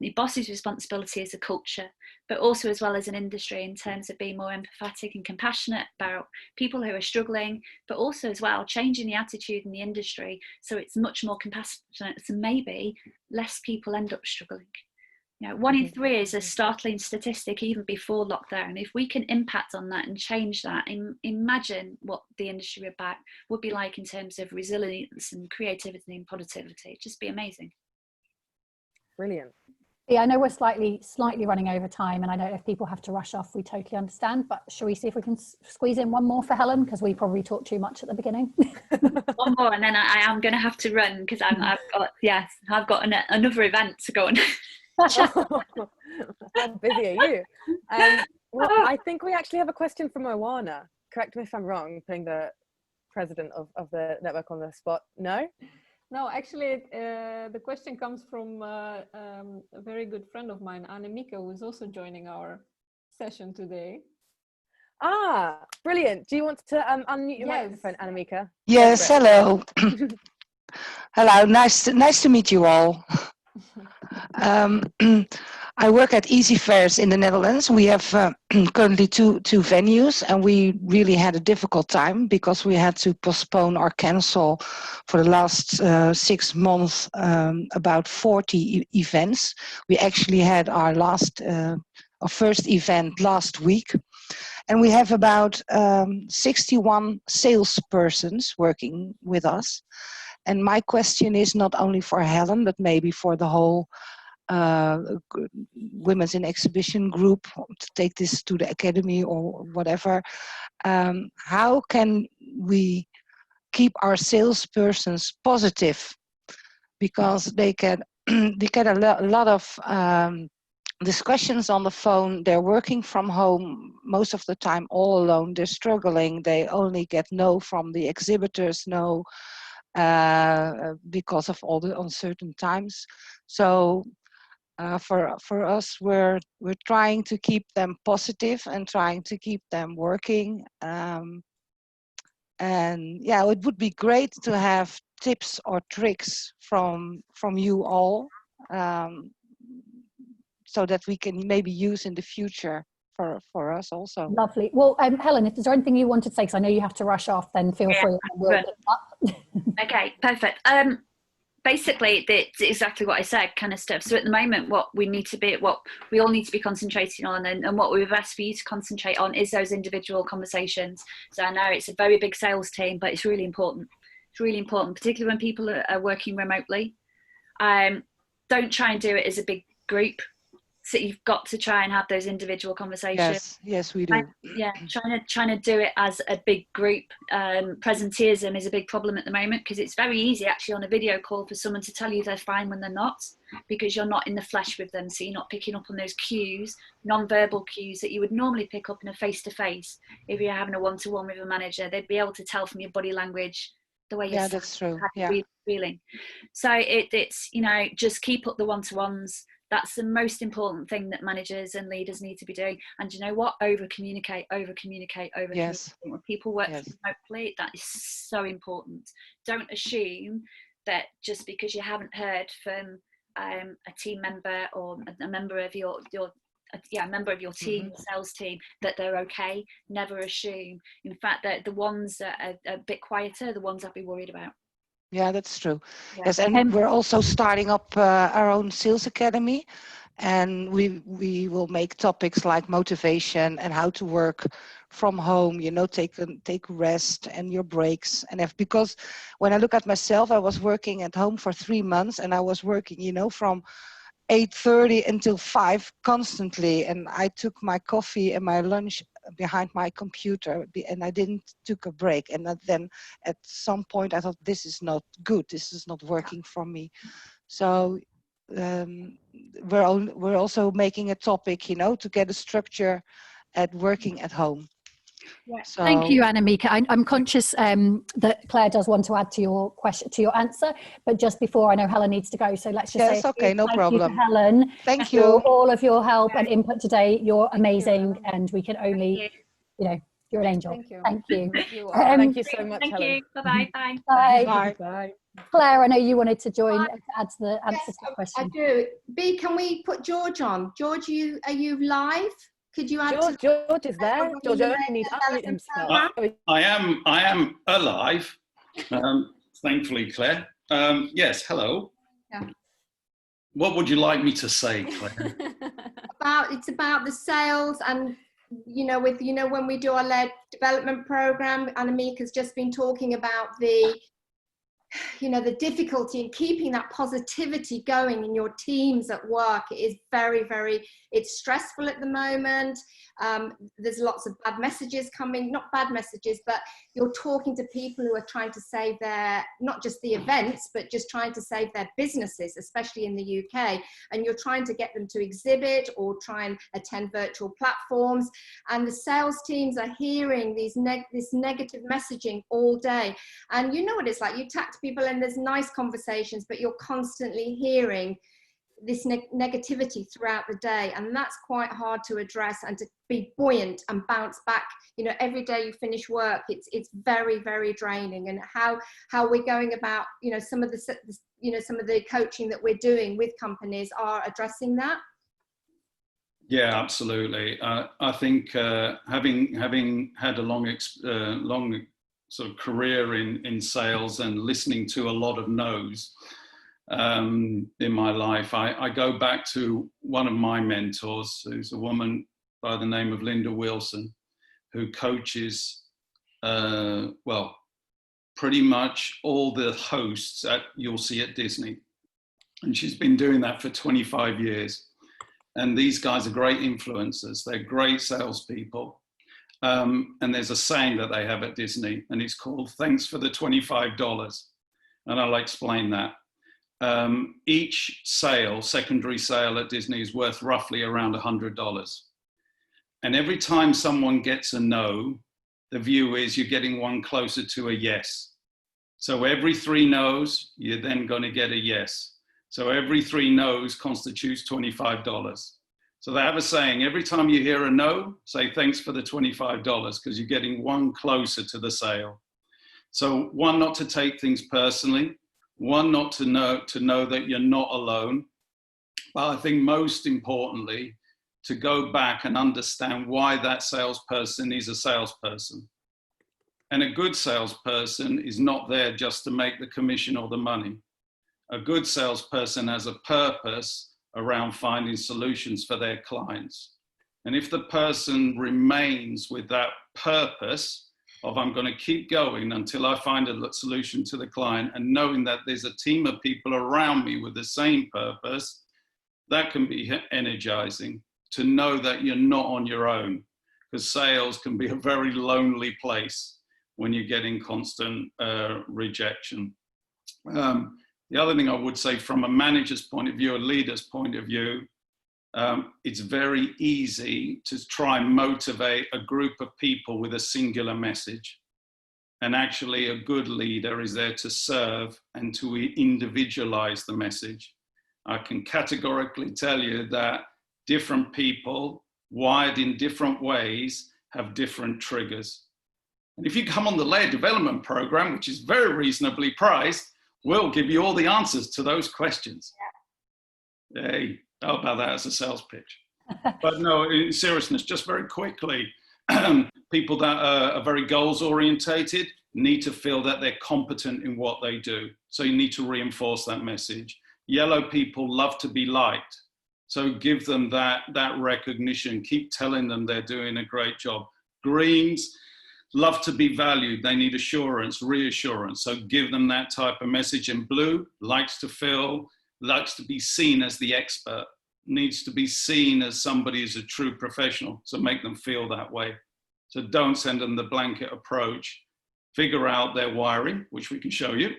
Your boss's responsibility is a culture, but also as well as an industry in terms of being more empathetic and compassionate about people who are struggling, but also as well changing the attitude in the industry so it's much more compassionate, so maybe less people end up struggling. You know, 1 in 3 is a startling statistic even before lockdown. If we can impact on that and change that, imagine what the industry would be like in terms of resilience and creativity and positivity. It'd just be amazing. Brilliant. Yeah, I know we're slightly running over time, and I know if people have to rush off, we totally understand, but shall we see if we can squeeze in one more for Helen, because we probably talked too much at the beginning. One more, and then I am going to have to run because I've got another event to go on. How busy are you? Well, I think we actually have a question from Owana. Correct me if I'm wrong, putting the president of the network on the spot. No? No, actually, the question comes from a very good friend of mine, Annemika, who is also joining our session today. Ah, brilliant. Do you want to unmute your microphone, Annemika? Yes, hello. Hello, nice to meet you all. I work at Easy Fairs in the Netherlands. We have currently two venues, and we really had a difficult time because we had to postpone or cancel for the last 6 months about 40 events. We actually had our first event last week, and we have about 61 salespersons working with us. And my question is not only for Helen, but maybe for the whole Women's in Exhibition group to take this to the academy or whatever. How can we keep our salespersons positive? Because they get a lot of discussions on the phone. They're working from home most of the time all alone. They're struggling. They only get no from the exhibitors, no, because of all the uncertain times. So for us, we're trying to keep them positive and trying to keep them working. And yeah, it would be great to have tips or tricks from you all, so that we can maybe use in the future for us also. Lovely. Well, Helen, if there's anything you wanted to say, because I know you have to rush off, then feel free. And we'll pick up. Okay, perfect. Basically, it's exactly what I said, kind of stuff. So at the moment, what we all need to be concentrating on, and what we've asked for you to concentrate on, is those individual conversations. So I know it's a very big sales team, but it's really important. It's really important, particularly when people are working remotely. Don't try and do it as a big group. So you've got to try and have those individual conversations. Yes, we do. Yeah, trying to do it as a big group. Presenteeism is a big problem at the moment, because it's very easy actually on a video call for someone to tell you they're fine when they're not, because you're not in the flesh with them, so you're not picking up on those cues, non-verbal cues that you would normally pick up in a face-to-face. If you're having a one-to-one with a manager, they'd be able to tell from your body language, the way you're that's true. feeling. So it's just keep up the one-to-ones. That's the most important thing that managers and leaders need to be doing. And you know what? Over communicate. Yes. When people work remotely, that is so important. Don't assume that just because you haven't heard from a team member or a member of your team, sales team, that they're okay. Never assume. In fact, that the ones that are a bit quieter, the ones I'd be worried about. Yeah, that's true. Yeah. Yes, and we're also starting up our own sales academy, and we will make topics like motivation and how to work from home. Take rest and your breaks, and because when I look at myself, I was working at home for 3 months, and I was working, from 8:30 until 5 constantly, and I took my coffee and my lunch behind my computer, and I didn't took a break. And then at some point I thought, this is not good, this is not working for me. So we're also making a topic, to get a structure at working at home. Yeah. So, thank you, Annemieke. I'm conscious that Claire does want to add to your question, to your answer, but just before, I know Helen needs to go, so let's just say okay, no problem. You to Helen, thank you for all of your help and input today. You're amazing, and we can only, you're an angel. Thank you. Thank you so much, Thank Helen. you. Bye-bye. Bye. Bye. Claire, I know you wanted to join to add to the answer to the question. I do. B, can we put George on? George, are you live? Could you add George is there. George only needs to unmute himself. I am alive. Thankfully, Claire. Yes, hello. Yeah. What would you like me to say, Claire? It's about the sales, and when we do our lead development program, Annemieke has just been talking about the difficulty in keeping that positivity going in your teams at work. It is very, very, it's stressful at the moment. There's lots of bad messages coming, not bad messages, but you're talking to people who are trying to save not just the events, but just trying to save their businesses, especially in the UK. And you're trying to get them to exhibit or try and attend virtual platforms. And the sales teams are hearing this negative messaging all day. And you know what it's like, you talk to people and there's nice conversations, but you're constantly hearing this negativity throughout the day, and that's quite hard to address and to be buoyant and bounce back. Every day you finish work, it's very, very draining. And how we're going about, some of the coaching that we're doing with companies are addressing that. Yeah, absolutely. I think having had a long sort of career in sales and listening to a lot of no's in my life, I go back to one of my mentors, who's a woman by the name of Linda Wilson, who coaches pretty much all the hosts you'll see at Disney, and she's been doing that for 25 years. And these guys are great influencers, they're great salespeople. And there's a saying that they have at Disney, and it's called "Thanks for the $25." And I'll explain that. Each secondary sale at Disney is worth roughly around $100. And every time someone gets a no, the view is you're getting one closer to a yes. So every 3 no's, you're then going to get a yes. So every 3 no's constitutes $25. So they have a saying, every time you hear a no, say thanks for the $25, because you're getting one closer to the sale. So one, not to take things personally. One, not to know that you're not alone. But I think most importantly, to go back and understand why that salesperson is a salesperson. And a good salesperson is not there just to make the commission or the money. A good salesperson has a purpose around finding solutions for their clients. And if the person remains with that purpose of, I'm going to keep going until I find a solution to the client, and knowing that there's a team of people around me with the same purpose, that can be energizing, to know that you're not on your own, because sales can be a very lonely place when you're getting constant rejection. The other thing I would say from a manager's point of view, a leader's point of view, it's very easy to try and motivate a group of people with a singular message. And actually a good leader is there to serve and to individualize the message. I can categorically tell you that different people, wired in different ways, have different triggers. And if you come on the layer development program, which is very reasonably priced, we'll give you all the answers to those questions. Yeah. Hey, how about that as a sales pitch? But no, in seriousness, just very quickly, people that are very goals orientated need to feel that they're competent in what they do. So you need to reinforce that message. Yellow people love to be liked. So give them that recognition. Keep telling them they're doing a great job. Greens love to be valued. They need assurance, reassurance. So give them that type of message. And blue likes to be seen as the expert, needs to be seen as somebody who's a true professional. So make them feel that way. So don't send them the blanket approach. Figure out their wiring, which we can show you.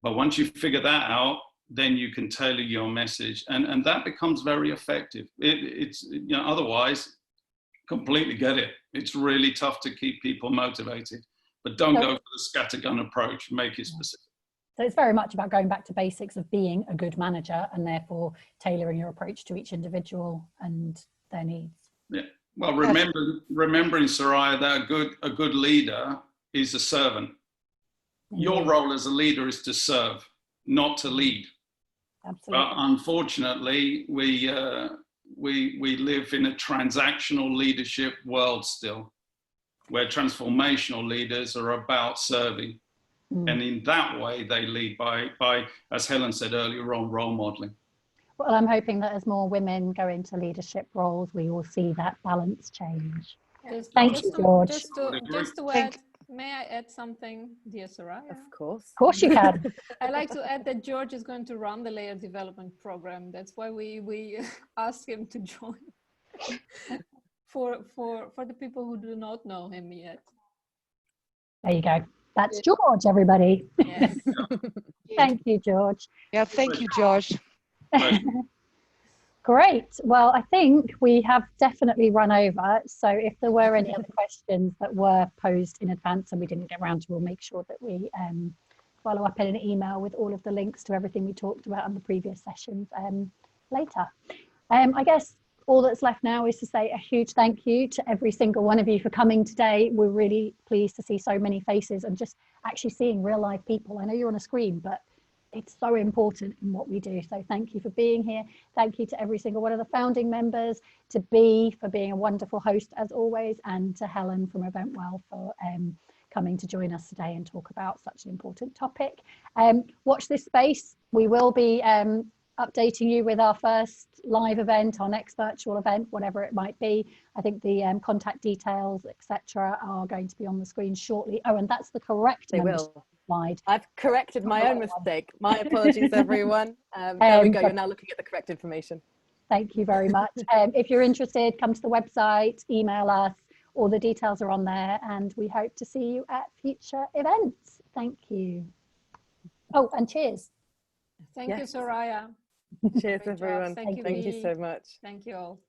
But once you figure that out, then you can tailor your message, and that becomes very effective. It's otherwise, completely get it. It's really tough to keep people motivated, but don't go for the scattergun approach. Make it specific. So it's very much about going back to basics of being a good manager, and therefore tailoring your approach to each individual and their needs. Yeah. Well, remembering, Soraya, that a good leader is a servant. Your role as a leader is to serve, not to lead. Absolutely. But unfortunately, we live in a transactional leadership world still, where transformational leaders are about serving. And in that way, they lead by, as Helen said earlier on, role modeling. Well, I'm hoping that as more women go into leadership roles, we will see that balance change. Thank you, George. Just to add, may I add something, dear Soraya? Of course. Of course you can. I'd like to add that George is going to run the layer development program. That's why we asked him to join. for the people who do not know him yet. There you go. That's George, everybody. Yes. Thank you, George. Yeah, thank you, George. Great. Well, I think we have definitely run over. So if there were any other questions that were posed in advance and we didn't get around to, we'll make sure that we follow up in an email with all of the links to everything we talked about on the previous sessions later. I guess all that's left now is to say a huge thank you to every single one of you for coming today. We're really pleased to see so many faces and just actually seeing real live people. I know you're on a screen, but it's so important in what we do. So thank you for being here. Thank you to every single one of the founding members, to Bea for being a wonderful host as always, and to Helen from Eventwell for coming to join us today and talk about such an important topic. Watch this space. We will be updating you with our first live event, our next virtual event, whatever it might be. I think the contact details, etc., are going to be on the screen shortly. Oh, and that's the correct slide. I've corrected my own mistake. My apologies, everyone. There we go. You're now looking at the correct information. Thank you very much. If you're interested, come to the website, email us. All the details are on there, and we hope to see you at future events. Thank you. Oh, and cheers. Thank you, Soraya. Cheers, everyone. Thank you so much. Thank you all.